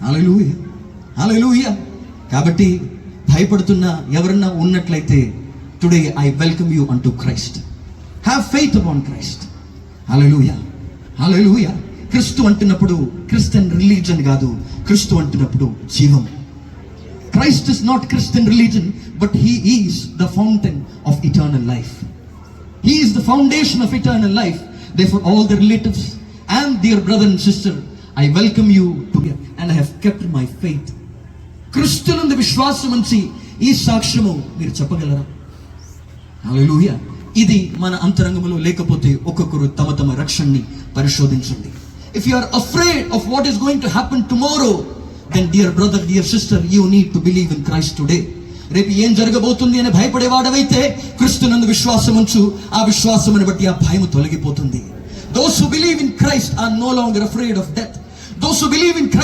హల్లెలూయా, హల్లెలూయా. కాబట్టి భయపడుతున్న ఎవరన్నా ఉన్నట్లయితే టుడే ఐ వెల్కమ్ యూ అంటూ Christ. Have faith upon Christ. Hallelujah, hallelujah. క్రీస్తు అంటున్నప్పుడు క్రిస్టియన్ రిలీజన్ కాదు, క్రీస్తు అంటున్నప్పుడు జీవం. Christ is not Christian religion, but He is the fountain of eternal life. He is the foundation of eternal life. Therefore, all the relatives and dear brother and sister, I welcome you to me, and I have kept my faith. క్రీస్తునందు విశ్వాసం ఉంచి ఈ సాక్ష్యము మీరు చెప్పగలరా? హల్లెలూయా. ఇది మన అంతరంగంలో లేకపోతే ఒక్కొక్కరు తమ తమ రక్షణని పరిశోధించండి. If you are afraid of what is going to happen tomorrow, then dear brother, dear sister, you need to believe in Christ today. రేపు ఏం జరగబోతుంది అని భయపడేవాడవైతే క్రీస్తునందు విశ్వాసం ఉంచు. ఆ విశ్వాసమును బట్టి ఆ భయం తొలగిపోతుంది. Those who believe in Christ are no longer afraid of death. Those who believe in Christ